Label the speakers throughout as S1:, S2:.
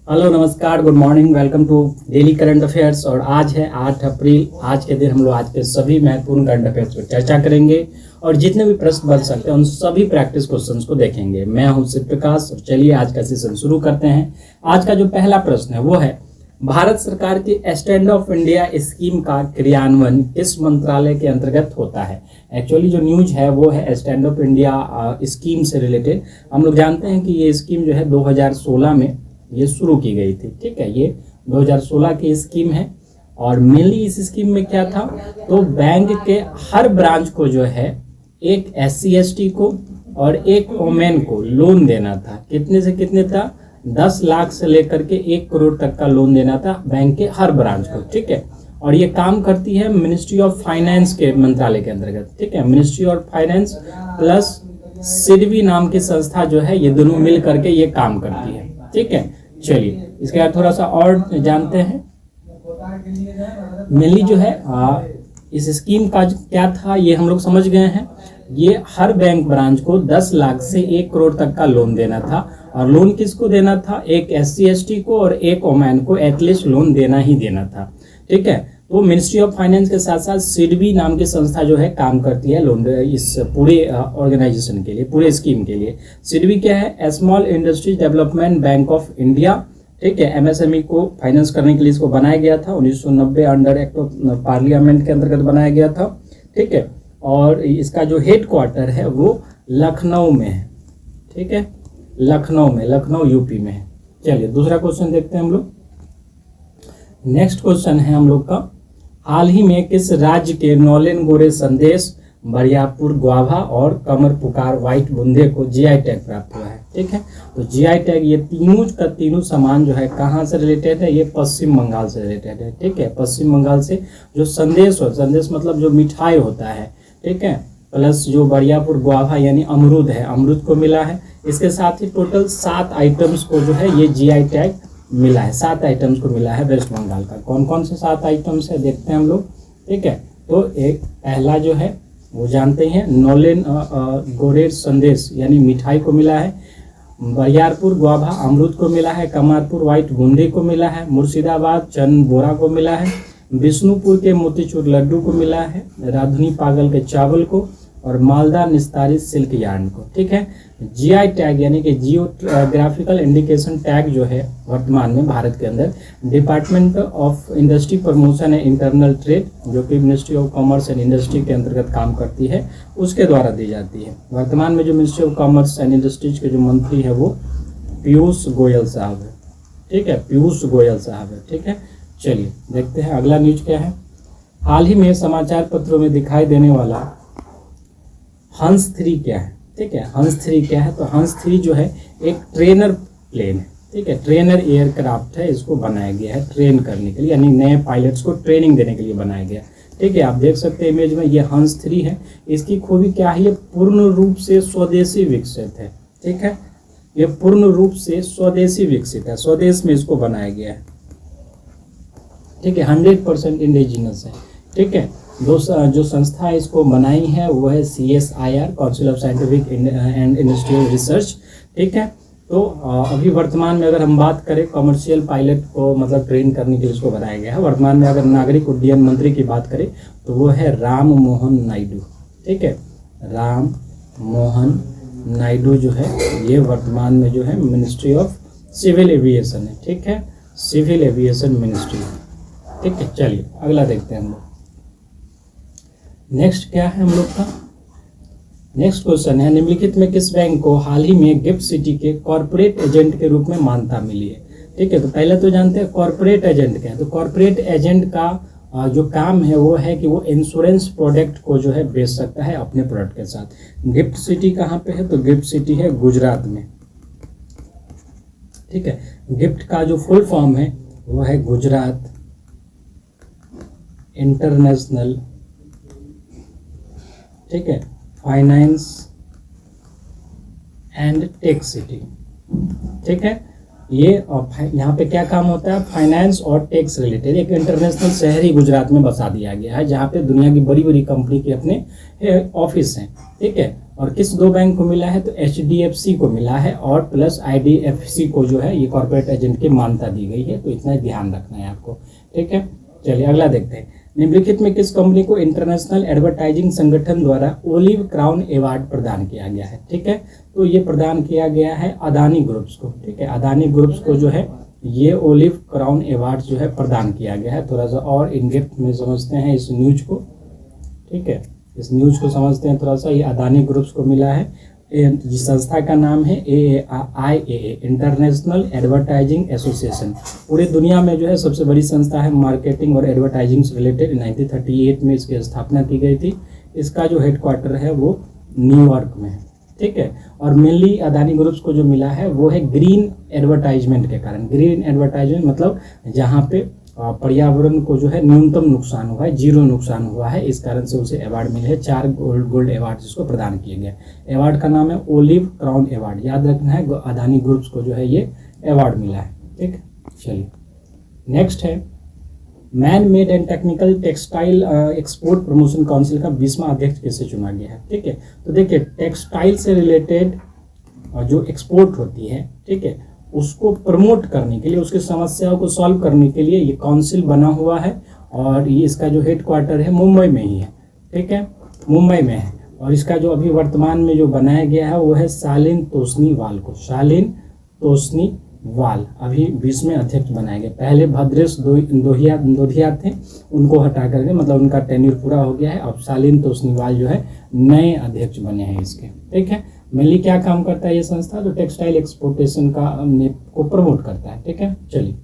S1: Hello नमस्कार, good morning, welcome to daily current affairs. और आज है 8 अप्रैल। आज के दिन हम लोग आज के सभी महत्वपूर्ण करंट अफेयर्स पर चर्चा करेंगे और जितने भी प्रश्न बन सकते हैं उन सभी प्रैक्टिस क्वेश्चंस को देखेंगे। मैं हूं शिव प्रकाश और चलिए आज का सेशन शुरू करते हैं। आज का जो पहला प्रश्न है वो है, भारत सरकार की स्टैंड ऑफ इंडिया स्कीम का क्रियान्वयन किस मंत्रालय के अंतर्गत होता है। एक्चुअली जो न्यूज है वो है स्टैंड ऑफ इंडिया स्कीम से रिलेटेड। हम लोग जानते हैं कि ये स्कीम जो है 2016 में ये शुरू की गई थी। ठीक है, ये 2016 की स्कीम है और मेनली इस स्कीम में क्या था, तो बैंक के हर ब्रांच को जो है एक SC ST को और एक वोमेन को लोन देना था। कितने से कितने था, 10 लाख से लेकर के 1 करोड़ तक का लोन देना था बैंक के हर ब्रांच को। ठीक है, और ये काम करती है मिनिस्ट्री ऑफ फाइनेंस के मंत्रालय के अंतर्गत। ठीक है, ministry of finance plus SIDBI नाम की संस्था जो है, ये दोनों मिल करके ये काम करती है। ठीक है, चलिए इसके बाद थोड़ा सा और जानते हैं। मेनली जो है इस स्कीम का क्या था ये हम लोग समझ गए हैं। ये हर बैंक ब्रांच को 10 लाख से 1 करोड़ तक का लोन देना था। और लोन किसको देना था, एक SC ST को और एक वोमेन को एटलीस्ट लोन देना ही देना था। ठीक है, तो मिनिस्ट्री ऑफ फाइनेंस के साथ साथ सिडबी नाम की संस्था जो है काम करती है लोन इस पूरे ऑर्गेनाइजेशन के लिए, पूरे स्कीम के लिए। सिडबी क्या है, small industries development bank of India. ठीक है, MSME को फाइनेंस करने के लिए इसको बनाया गया था 1990 अंडर एक्ट ऑफ पार्लियामेंट के अंतर्गत बनाया गया था। ठीक है, और इसका जो हेड क्वार्टर है वो लखनऊ में है। ठीक है, लखनऊ में, लखनऊ यूपी में है। चलिए दूसरा क्वेश्चन देखते हैं हम लोग। नेक्स्ट क्वेश्चन है हम लोग का, हाल ही में किस राज्य के नौलेन गोरे संदेश, बरियापुर ग्वाभा और कमर पुकार व्हाइट बूंदे को GI टैग प्राप्त हुआ है। ठीक है, तो GI टैग ये तीनों का तीनों सामान जो है कहाँ से रिलेटेड है, ये पश्चिम बंगाल से रिलेटेड है। ठीक है, पश्चिम बंगाल से जो संदेश हो, संदेश मतलब जो मिठाई होता है। ठीक है, प्लस जो बरियापुर ग्वाभा यानी अमरूद है, अमरूद को मिला है। इसके साथ ही टोटल 7 आइटम्स को जो है ये GI टैग मिला है। 7 आइटम्स को मिला है वेस्ट बंगाल का। कौन कौन से 7 आइटम्स है देखते हैं हम लोग। ठीक है, तो एक पहला जो है वो जानते हैं, नौलेन गोरेर संदेश यानी मिठाई को मिला है। बरियारपुर ग्वाभा अमरूद को मिला है। कमारपुर व्हाइट बूंदी को मिला है। मुर्शिदाबाद चंद बोरा को मिला है। विष्णुपुर के मोतीचूर लड्डू को मिला है। राधुनी पागल के चावल को और मालदा निस्तारी सिल्क यार्न को। ठीक है, GI टैग यानी कि जियोग्राफिकल इंडिकेशन टैग जो है वर्तमान में भारत के अंदर department of industry promotion and internal trade, जो कि ministry of commerce and industry के अंतर्गत काम करती है, उसके द्वारा दी जाती है। वर्तमान में जो ministry of commerce and industries के जो मंत्री है वो पीयूष गोयल साहब है। ठीक है, पीयूष गोयल साहब है। ठीक है, चलिए देखते हैं अगला न्यूज क्या है। हाल ही में समाचार पत्रों में दिखाई देने वाला हंस 3 क्या है। ठीक है, हंस 3 क्या है, तो हंस 3 जो है एक ट्रेनर प्लेन है। ठीक है, ट्रेनर एयरक्राफ्ट है, इसको बनाया गया है ट्रेन करने के लिए, यानी नए पायलट्स को ट्रेनिंग देने के लिए बनाया गया। ठीक है, आप देख सकते हैं इमेज में, ये हंस 3 है। इसकी खूबी क्या है, ये पूर्ण रूप से स्वदेशी विकसित है। ठीक है, ये पूर्ण रूप से स्वदेशी विकसित है, स्वदेश में इसको बनाया गया है। ठीक है, 100% इंडिजिनस है। ठीक है, जो संस्था इसको बनाई है वो है CSIR, council of scientific and industrial research. ठीक है, तो अभी वर्तमान में अगर हम बात करें कमर्शियल पायलट को मतलब ट्रेन करने के लिए इसको बनाया गया है। वर्तमान में अगर नागरिक उड्डयन मंत्री की बात करें तो वो है राम मोहन नायडू। ठीक है, राम मोहन नायडू जो है ये वर्तमान में जो है मिनिस्ट्री ऑफ सिविल एविएशन है। ठीक है, सिविल एविएशन मिनिस्ट्री। ठीक है, चलिए अगला देखते हैं हम लोग। नेक्स्ट क्या है हम लोग का, नेक्स्ट क्वेश्चन है, निम्नलिखित में किस बैंक को हाल ही में गिफ्ट सिटी के कॉर्पोरेट एजेंट के रूप में मान्यता मिली है। ठीक है, तो पहले तो जानते हैं कॉर्पोरेट एजेंट क्या है। तो कॉर्पोरेट एजेंट का जो काम है वो है कि वो इंश्योरेंस प्रोडक्ट को जो है बेच सकता है अपने प्रोडक्ट के साथ। गिफ्ट सिटी कहाँ पे है, तो गिफ्ट सिटी है गुजरात में। ठीक है, गिफ्ट का जो फुल फॉर्म है वो है गुजरात इंटरनेशनल, ठीक है, फाइनेंस एंड टेक सिटी। ठीक है, ये यहाँ पे क्या काम होता है, फाइनेंस और टैक्स रिलेटेड एक इंटरनेशनल शहर ही गुजरात में बसा दिया गया है, जहाँ पे दुनिया की बड़ी बड़ी कंपनी के अपने ऑफिस हैं। ठीक है, और किस 2 बैंक को मिला है, तो HDFC को मिला है और प्लस IDFC को जो है ये कॉर्पोरेट एजेंट की मान्यता दी गई है। तो इतना ध्यान रखना है आपको, ठीक है। चलिए अगला देखते हैं। निम्नलिखित में किस कंपनी को इंटरनेशनल एडवर्टाइजिंग संगठन द्वारा ओलिव क्राउन अवार्ड प्रदान किया गया है, ठीक है। तो ये प्रदान किया गया है अदानी ग्रुप्स को, ठीक है। अदानी ग्रुप्स को जो है ये ओलिव क्राउन अवार्ड जो है प्रदान किया गया है। थोड़ा सा और इन डेप्थ में समझते हैं इस न्यूज को, ठीक है। इस न्यूज को समझते हैं थोड़ा सा। ये अदानी ग्रुप्स को मिला है। जिस संस्था का नाम है AAIAA, इंटरनेशनल एडवर्टाइजिंग एसोसिएशन। पूरी दुनिया में जो है सबसे बड़ी संस्था है मार्केटिंग और एडवर्टाइजिंग से रिलेटेड। 1938 में इसकी स्थापना की गई थी। इसका जो हेडक्वार्टर है वो न्यूयॉर्क में है, ठीक है। और मेनली अदानी ग्रुप्स को जो मिला है वो है ग्रीन एडवर्टाइजमेंट के कारण। ग्रीन एडवर्टाइजमेंट मतलब जहाँ पे पर्यावरण को जो है न्यूनतम नुकसान हुआ है, 0 नुकसान हुआ है, इस कारण से उसे अवार्ड मिले हैं। 4 गोल्ड अवार्ड जिसको प्रदान किए गए। अवार्ड का नाम है ओलिव क्राउन अवार्ड, याद रखना है। अदानी ग्रुप्स को जो है ये अवार्ड मिला है, ठीक। चलिए नेक्स्ट है, man made and technical textile export promotion council का 20वां अध्यक्ष किसे चुना गया है, ठीक है। तो देखिए टेक्सटाइल से रिलेटेड जो एक्सपोर्ट होती है, ठीक है, उसको प्रमोट करने के लिए, उसकी समस्याओं को सॉल्व करने के लिए ये काउंसिल बना हुआ है। और ये इसका जो हेडक्वार्टर है मुंबई में ही है, ठीक है, मुंबई में है। और इसका जो अभी वर्तमान में जो बनाया गया है वो है शालीन तोष्णीवाल को। शालीन तोष्णीवाल अभी 20वें अध्यक्ष बनाए गए। पहले भद्रेश दोधिया थे, उनको हटा करके, मतलब उनका टेन्यूर पूरा हो गया है। अब शालीन तोष्णीवाल जो है नए अध्यक्ष बने हैं इसके, ठीक है। मेनली क्या काम करता है ये संस्था, तो टेक्सटाइल एक्सपोर्टेशन को प्रमोट करता है, ठीक है। चलिए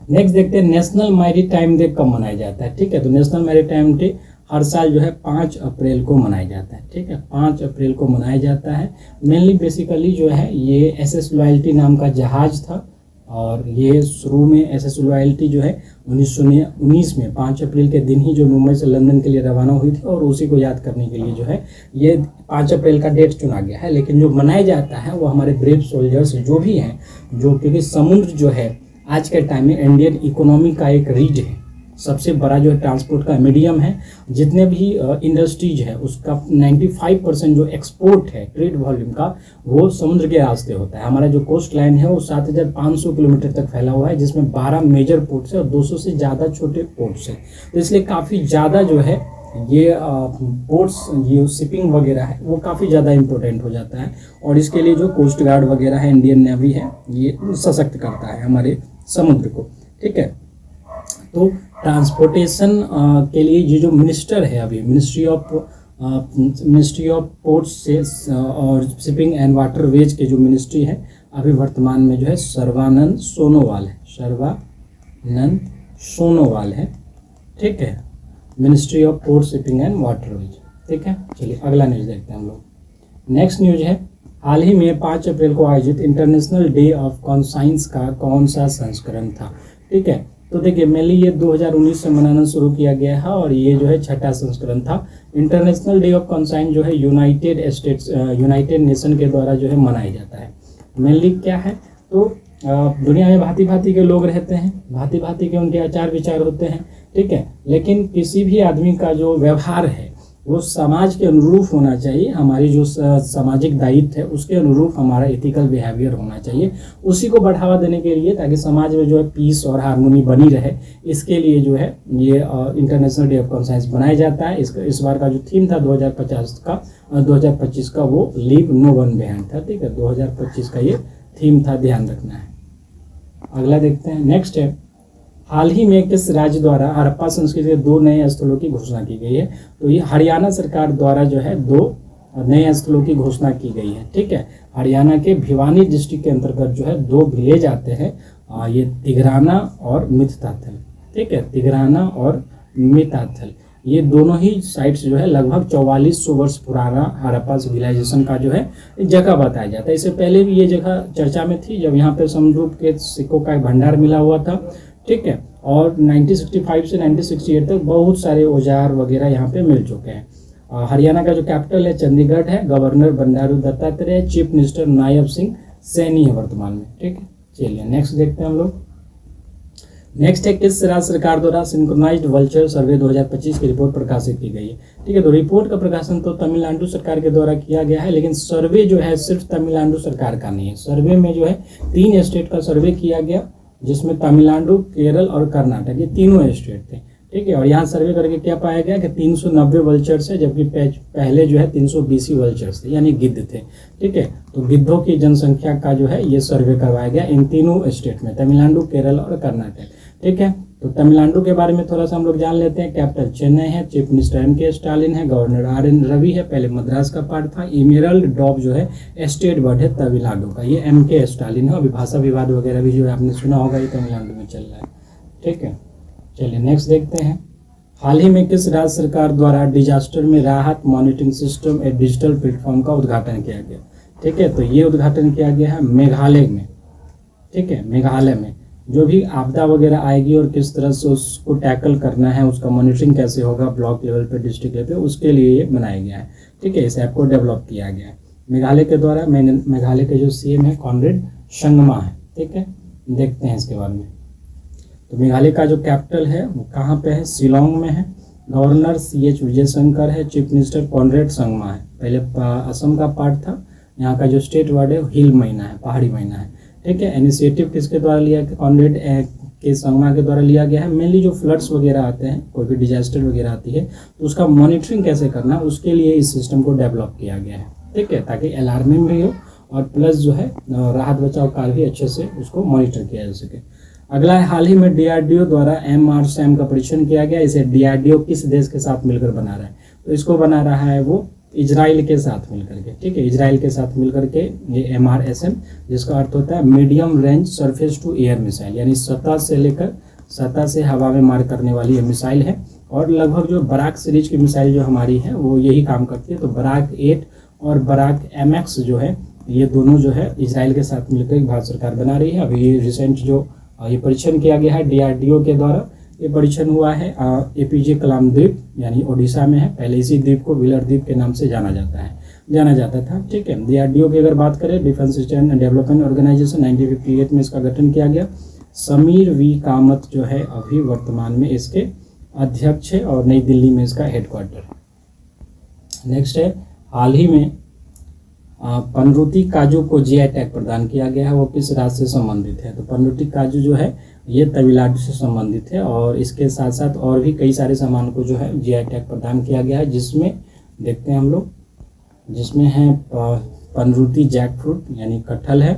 S1: नेक्स्ट देखते हैं, नेशनल मैरीटाइम डे कब मनाया जाता है, ठीक है। तो नेशनल मैरीटाइम डे हर साल जो है 5 अप्रैल को मनाया जाता है, ठीक है। 5 अप्रैल को मनाया जाता है। मेनली बेसिकली जो है ये SS लॉयल्टी नाम का जहाज था। और ये शुरू में SS लॉयल्टी जो है 1919 में 5 अप्रैल के दिन ही जो मुंबई से लंदन के लिए रवाना हुई थी। और उसी को याद करने के लिए जो है ये 5 अप्रैल का डेट चुना गया है। लेकिन जो मनाया जाता है वो हमारे ब्रेव सोल्जर्स जो भी हैं, जो क्योंकि समुद्र जो है आज के टाइम में इंडियन इकोनॉमी का एक रीढ़ है, सबसे बड़ा जो है ट्रांसपोर्ट का मीडियम है। जितने भी इंडस्ट्रीज है उसका 95% जो एक्सपोर्ट है ट्रेड वॉल्यूम का वो समुद्र के रास्ते होता है। हमारा जो कोस्ट लाइन है वो 7500 किलोमीटर तक फैला हुआ है, जिसमें 12 मेजर पोर्ट्स है और 200 से ज़्यादा छोटे पोर्ट्स हैं। तो इसलिए काफ़ी ज़्यादा जो है ये पोर्ट्स, ये शिपिंग वगैरह है वो काफ़ी ज़्यादा इम्पोर्टेंट हो जाता है। और इसके लिए जो कोस्ट गार्ड वगैरह है, इंडियन नेवी है, ये सशक्त करता है हमारे समुद्र को, ठीक है। तो ट्रांसपोर्टेशन के लिए ये जो मिनिस्टर है अभी, मिनिस्ट्री ऑफ पोर्ट्स से और शिपिंग एंड वाटरवेज के जो मिनिस्ट्री है अभी वर्तमान में जो है सर्बानंद सोनोवाल है, ठीक है। Ministry of port shipping and waterways, ठीक है। चलिए अगला न्यूज़ देखते हैं हम लोग। नेक्स्ट न्यूज है, हाल ही में 5 अप्रैल को आयोजित इंटरनेशनल डे ऑफ कॉन्साइंस का कौन सा संस्करण था, ठीक है। तो देखिए मेनली ये 2019 से मनाना शुरू किया गया है और ये जो है 6ठा संस्करण था। इंटरनेशनल डे ऑफ कॉन्साइन जो है यूनाइटेड नेशन के द्वारा जो है मनाया जाता है। मेनली क्या है, तो दुनिया में भांति भांति के लोग रहते हैं, भांति भांति के उनके आचार विचार होते हैं, ठीक है। लेकिन किसी भी आदमी का जो व्यवहार है वो समाज के अनुरूप होना चाहिए। हमारी जो सामाजिक दायित्व है उसके अनुरूप हमारा एथिकल बिहेवियर होना चाहिए। उसी को बढ़ावा देने के लिए, ताकि समाज में जो है पीस और हार्मोनी बनी रहे, इसके लिए जो है ये इंटरनेशनल डे ऑफ कॉन्साइंस बनाया जाता है। इस बार का जो थीम था 2025 का वो लीव नो वन बिहाइंड था, ठीक है। 2025 का ये थीम था, ध्यान रखना है। अगला देखते हैं, नेक्स्ट है, हाल ही में किस राज्य द्वारा हड़प्पा संस्कृति के 2 नए स्थलों की घोषणा की गई है। तो ये हरियाणा सरकार द्वारा जो है 2 नए स्थलों की घोषणा की गई है, ठीक है। हरियाणा के भिवानी डिस्ट्रिक्ट के अंतर्गत जो है 2 विलेज आते हैं, ये तिघराना और मिथताथल, ठीक है। तिघराना और मिथताथल ये दोनों ही साइट्स जो है लगभग 4400 वर्ष पुराना हड़प्पा सिविलाइजेशन का जो है जगह बताया जाता है। इससे पहले भी ये जगह चर्चा में थी जब यहाँ पे समुद्र के सिक्कों का एक भंडार मिला हुआ था, ठीक है। और 1965 से 1968 तक बहुत सारे औजार वगैरह यहाँ पे मिल चुके हैं। हरियाणा का जो कैपिटल है चंडीगढ़ है, governor Bandaru Dattatreya, chief minister Nayab Singh Saini है वर्तमान में, ठीक है। चलिए नेक्स्ट देखते हैं हम लोग। नेक्स्ट है किस राज्य सरकार द्वारा सिंक्रोनाइज्ड वल्चर सर्वे 2025 की रिपोर्ट प्रकाशित की गई है। ठीक है, तो रिपोर्ट का प्रकाशन तो तमिलनाडु सरकार के द्वारा किया गया है, लेकिन सर्वे जो है सिर्फ तमिलनाडु सरकार का नहीं है। सर्वे में जो है 3 स्टेट का सर्वे किया गया, जिसमें तमिलनाडु, केरल और कर्नाटक, ये तीनों स्टेट थे। ठीक है, और यहाँ सर्वे करके क्या पाया गया कि 390 वल्चर्स है, जबकि पहले जो है 320 वल्चर्स थे, यानी गिद्ध थे। ठीक है, तो गिद्धों की जनसंख्या का जो है ये सर्वे करवाया गया इन तीनों स्टेट में, तमिलनाडु, केरल और कर्नाटक। ठीक है, तो तमिलनाडु के बारे में थोड़ा सा हम लोग जान लेते हैं। कैपिटल चेन्नई है, चीफ मिनिस्टर M.K. स्टालिन है, गवर्नर R.N. रवि है, पहले मद्रास का पार्ट था। इमेरल्ड डॉब जो है स्टेट बर्ड है तमिलनाडु का, ये M.K. स्टालिन है। अभी भाषा विवाद वगैरह भी जो है आपने सुना होगा, ये तमिलनाडु में चल रहा है। ठीक है, चलिए नेक्स्ट देखते हैं। हाल ही में किस राज्य सरकार द्वारा डिजास्टर में राहत मॉनिटरिंग सिस्टम ए डिजिटल प्लेटफॉर्म का उद्घाटन किया गया। ठीक है, तो ये उद्घाटन किया गया है मेघालय में। ठीक है, मेघालय में जो भी आपदा वगैरह आएगी और किस तरह से उसको टैकल करना है, उसका मॉनिटरिंग कैसे होगा ब्लॉक लेवल पे, डिस्ट्रिक्ट लेवल पे, उसके लिए ये बनाया गया है। ठीक है, इस ऐप को डेवलप किया गया है मेघालय के द्वारा। मेघालय के जो CM है कॉनरेड संगमा है। ठीक है, देखते हैं इसके बारे में। तो मेघालय का जो कैपिटल है वो कहाँ पे है, शिलोंग में है। गवर्नर CH विजयशंकर है, चीफ मिनिस्टर कॉनरेड संगमा है। पहले असम का पार्ट था, यहाँ का जो स्टेट वर्ड है हिल महीना है, पहाड़ी महीना है। ठीक है, इनिशिएटिव किसके द्वारा लिया, कॉनरेड के संगमा के द्वारा लिया गया है। मेनली जो फ्लड्स वगैरह आते हैं, कोई भी डिजास्टर वगैरह आती है, तो उसका मॉनिटरिंग कैसे करना, उसके लिए इस सिस्टम को डेवलप किया गया है। ठीक है, ताकि अलार्मिंग भी हो और प्लस जो है राहत बचाव कार्य भी अच्छे से उसको मॉनिटर किया जा सके। अगला है, हाल ही में DRDO द्वारा MRSAM का परीक्षण किया गया। इसे DRDO किस देश के साथ मिलकर बना रहा है, तो इसको बना रहा है वो इजराइल के साथ मिलकर के। ठीक है, इजराइल के साथ मिलकर के ये MRSAM, जिसका अर्थ होता है medium range surface to air missile, यानी सतह से हवा में मार करने वाली ये मिसाइल है। और लगभग जो बराक सीरीज की मिसाइल जो हमारी है वो यही काम करती है। तो बराक 8 और बराक MX जो है, ये दोनों जो है इजराइल के साथ मिलकर भारत सरकार बना रही है। अभी ये रिसेंट जो ये परीक्षण किया गया है DRDO के द्वारा, ये परीक्षण हुआ है APJ कलाम द्वीप, यानी ओडिशा में है। पहले इसी द्वीप को व्हीलर द्वीप के नाम से जाना जाता था। ठीक है, DRDO की अगर बात करें, defence research and development organisation, 1958 में इसका गठन किया गया। समीर V कामत जो है अभी वर्तमान में इसके अध्यक्ष है और नई दिल्ली में इसका हेडक्वार्टर है। नेक्स्ट है, हाल ही में पनरुटी काजू को GI टैग प्रदान किया गया है, वो किस राज्य से संबंधित है। तो पनरुटी काजू जो है ये तमिलनाडु से संबंधित है, और इसके साथ साथ और भी कई सारे सामान को जो है GI टैग प्रदान किया गया है, जिसमें देखते हैं हम लोग, जिसमें है पनरुटी जैक फ्रूट यानी कटहल है,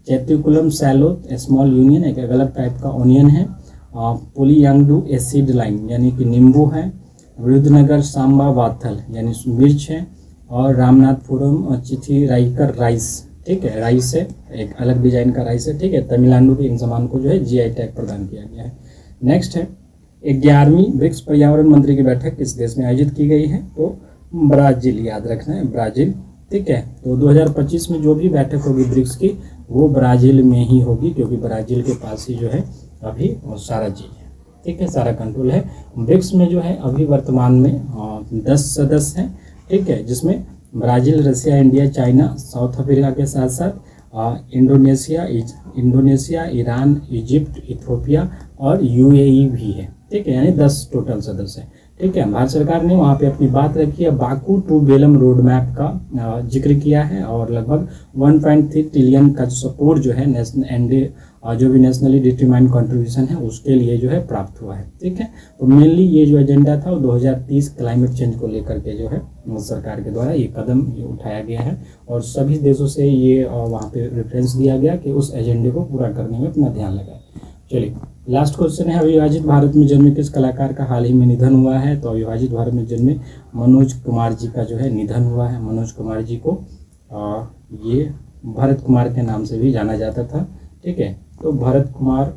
S1: चेत्रिकुलम सैलो स्मॉल यूनियन एक अलग टाइप का ऑनियन है, पोलियांगडू एसिड लाइम यानी कि नींबू है, विरुद्धनगर सांबा वाथल यानी मिर्च है, और रामनाथपुरम चिथी राइकर राइस। ठीक है, राइस है, एक अलग डिजाइन का राइस है। ठीक है, तमिलनाडु के इन सामान को जो है GI टैग प्रदान किया गया है। नेक्स्ट है, 11वीं ब्रिक्स पर्यावरण मंत्री की बैठक किस देश में आयोजित की गई है, तो ब्राजील, याद रखना है ब्राजील। ठीक है, तो 2025 में जो भी बैठक होगी ब्रिक्स की वो ब्राजील में ही होगी, क्योंकि ब्राजील के पास ही जो है अभी सारा चीज़ है। ठीक है, सारा कंट्रोल है। ब्रिक्स में जो है अभी वर्तमान में 10 सदस्य हैं। ठीक है, जिसमें ब्राज़ील, रसिया, इंडिया, चाइना, साउथ अफ्रीका के साथ साथ इंडोनेशिया, ईरान, इजिप्ट, इथियोपिया और UAE भी है। ठीक है, यानी 10 टोटल सदस्य हैं। ठीक है, भारत सरकार ने वहाँ पे अपनी बात रखी है। Baku to Belum road map का जिक्र किया है, और लगभग 1.3 ट्रिलियन का सपोर्ट जो है जो भी नेशनली डिटरमाइंड कंट्रीब्यूशन है उसके लिए जो है प्राप्त हुआ है। ठीक है, तो मेनली ये जो एजेंडा था वो 2030 क्लाइमेट चेंज को लेकर के जो है सरकार के द्वारा ये कदम उठाया गया है, और सभी देशों से ये वहाँ पे रेफरेंस दिया गया कि उस एजेंडे को पूरा करने में अपना ध्यान लगाए। चलिए, लास्ट क्वेश्चन है, अविभाजित भारत में जन्मे किस कलाकार का हाल ही में निधन हुआ है। तो अविभाजित भारत में जन्मे मनोज कुमार जी का जो है निधन हुआ है। मनोज कुमार जी को ये भरत कुमार के नाम से भी जाना जाता था। ठीक है, तो भरत कुमार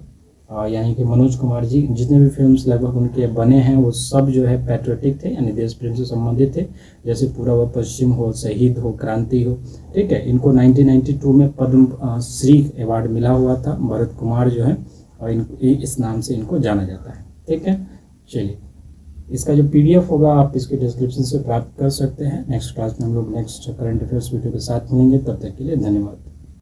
S1: यानी कि मनोज कुमार जी, जितने भी फिल्म्स लगभग उनके बने हैं वो सब जो है पैट्रियोटिक थे, यानी देश प्रेम से संबंधित थे, जैसे पूरा व पश्चिम हो, शहीद हो, क्रांति हो। ठीक है, इनको 1992 में पद्म श्री अवार्ड मिला हुआ था, भरत कुमार जो है, और इस नाम से इनको जाना जाता है। ठीक है, चलिए, इसका जो PDF होगा आप इसके डिस्क्रिप्शन से प्राप्त कर सकते हैं। नेक्स्ट क्लास में हम लोग नेक्स्ट करंट अफेयर्स वीडियो के साथ मिलेंगे, तब तक के लिए धन्यवाद।